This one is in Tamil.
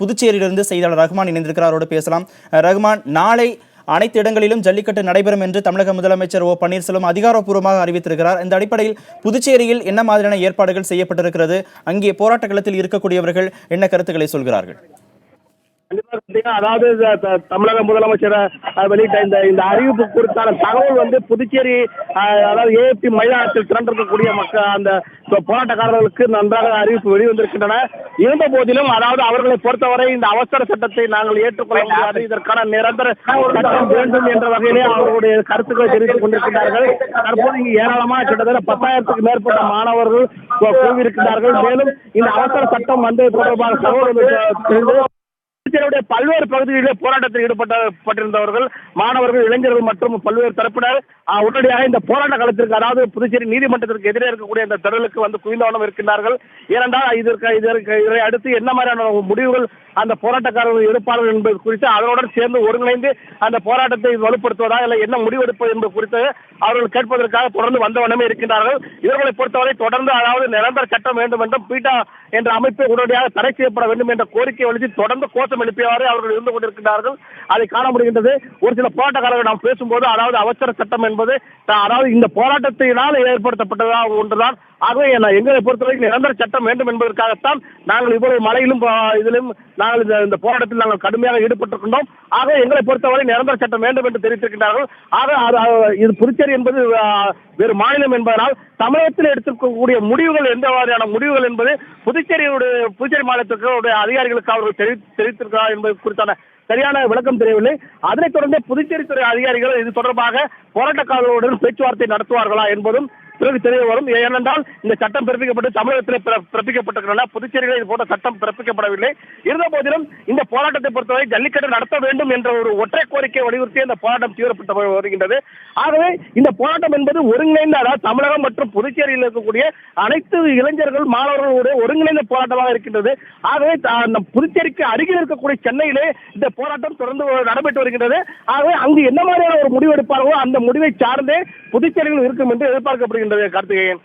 புதுச்சேரியிலிருந்து செய்தியாளர் ரகுமான் இணைந்திருக்கிறார். அவரோடு பேசலாம். ரகுமான், நாளை அனைத்து இடங்களிலும் ஜல்லிக்கட்டு நடைபெறும் என்று தமிழக முதலமைச்சர் ஓ பன்னீர்செல்வம் அதிகாரப்பூர்வமாக அறிவித்திருக்கிறார். இந்த அடிப்படையில் புதுச்சேரியில் என்ன மாதிரியான ஏற்பாடுகள் செய்யப்பட்டிருக்கிறது? அங்கே போராட்ட களத்தில் இருக்கக்கூடியவர்கள் என்ன கருத்துக்களை சொல்கிறார்கள்? அதாவது தமிழக முதலமைச்சர் வெளியிட்ட இந்த அறிவிப்பு குறித்தான தகவல் புதுச்சேரி அதாவது ஏஎப்டி மைதானத்தில் திரண்டிருக்கக்கூடிய மக்கள் அந்த போராட்டக்காரர்களுக்கு நன்றாக அறிவிப்பு வெளிவந்திருக்கின்றன. இருந்த போதிலும் அதாவது அவர்களை பொறுத்தவரை இந்த அவசர சட்டத்தை நாங்கள் ஏற்றுக்கொள்ள முடியாது, இதற்கான நிரந்தர சட்டம் வேண்டும் என்ற வகையிலே அவர்களுடைய கருத்துக்களை தெரிவித்துக் கொண்டிருக்கிறார்கள். தற்போது இங்கு ஏராளமாக கிட்டத்தட்ட 10,000க்கும் மேற்பட்ட மாணவர்கள் குழுவிருக்கிறார்கள். மேலும் இந்த அவசர சட்டம் தொடர்பான தகவல் புதுச்சேரியுடைய பல்வேறு பகுதிகளிலே போராட்டத்தில் ஈடுபட்டிருந்தவர்கள், மாணவர்கள், இளைஞர்கள் மற்றும் பல்வேறு தரப்பினர் உடனடியாக இந்த போராட்ட களத்திற்கு, அதாவது புதுச்சேரி நீதிமன்றத்திற்கு எதிரே இருக்கக்கூடிய இந்த திடலுக்கு குவிந்தவண்ணம் இருக்கின்றார்கள். ஏனென்றால் இதை அடுத்து என்ன மாதிரியான முடிவுகள் அந்த போராட்டக்காரர்கள் எடுப்பார்கள் என்பது குறித்து அதனுடன் சேர்ந்து ஒருங்கிணைந்து அந்த போராட்டத்தை வலுப்படுத்துவதா இல்லை என்ன முடிவெடுப்பது என்பது குறித்து அவர்கள் கேட்பதற்காக தொடர்ந்து வந்தவண்ணமே இருக்கின்றார்கள். இவர்களை பொறுத்தவரை தொடர்ந்து அதாவது நிரந்தர சட்டம் வேண்டும் என்றும் பீட்டா என்ற அமைப்பை உடனடியாக தடை செய்யப்பட வேண்டும் என்ற கோரிக்கை வலித்து தொடர்ந்து கோஷம் எழுப்பியவாறு அவர்கள் இருந்து கொண்டிருக்கிறார்கள். அதை காண முடிகின்றது. ஒரு சில போராட்டக்காரர்கள் நாம் பேசும்போது அதாவது அவசர சட்டம் என்பது அதாவது இந்த போராட்டத்தினால் ஏற்படுத்தப்பட்டதாக ஒன்றுதான். ஆகவே எங்களை பொறுத்தவரை நிரந்தர சட்டம் வேண்டும் என்பதற்காகத்தான் நாங்கள் இவ்வளவு மழையிலும் இதிலும் நாங்கள் இந்த போராட்டத்தில் நாங்கள் கடுமையாக ஈடுபட்டிருக்கின்றோம். ஆக எங்களை பொறுத்தவரை நிரந்தர சட்டம் வேண்டும் என்று தெரிவித்திருக்கின்றார்கள். ஆக இது புதுச்சேரி என்பது வேறு மாநிலம் என்பதனால் தமிழகத்தில் எடுத்திருக்கக்கூடிய முடிவுகள் எந்த மாதிரியான முடிவுகள் என்பது புதுச்சேரி மாநிலத்திற்கு அதிகாரிகளுக்கு அவர்கள் தெரிவித்திருக்கிறார் என்பது குறித்தான சரியான விளக்கம் தெரியவில்லை. அதனைத் தொடர்ந்து புதுச்சேரி துறை அதிகாரிகள் இது தொடர்பாக போராட்டக்காரர்களுடன் பேச்சுவார்த்தை நடத்துவார்களா என்பதும் பிறகு தெரிய வரும். ஏனென்றால் இந்த சட்டம் பிறப்பிக்கப்பட்டு தமிழகத்தில் பிறப்பிக்கப்பட்டிருக்கின்றன, புதுச்சேரியில் இது போன்ற சட்டம் பிறப்பிக்கப்படவில்லை. இருந்த போதிலும் இந்த போராட்டத்தை பொறுத்தவரை ஜல்லிக்கட்டு நடத்த வேண்டும் என்ற ஒரு ஒற்றை கோரிக்கை வலியுறுத்தி இந்த போராட்டம் தீவிரப்பட்டு வருகின்றது. ஆகவே இந்த போராட்டம் என்பது ஒருங்கிணைந்த, அதாவது தமிழகம் மற்றும் புதுச்சேரியில் இருக்கக்கூடிய அனைத்து இளைஞர்கள், மாணவர்களுடைய ஒருங்கிணைந்த போராட்டமாக இருக்கின்றது. ஆகவே புதுச்சேரிக்கு அருகில் இருக்கக்கூடிய சென்னையிலே இந்த போராட்டம் தொடர்ந்து நடைபெற்று வருகின்றது. ஆகவே அங்கு என்ன மாதிரியான ஒரு முடிவு எடுப்பார்களோ அந்த முடிவை சார்ந்தே புதுச்சேரியில் இருக்கும் என்று எதிர்பார்க்கப்படுகின்றது. கார்த்திகேயன்.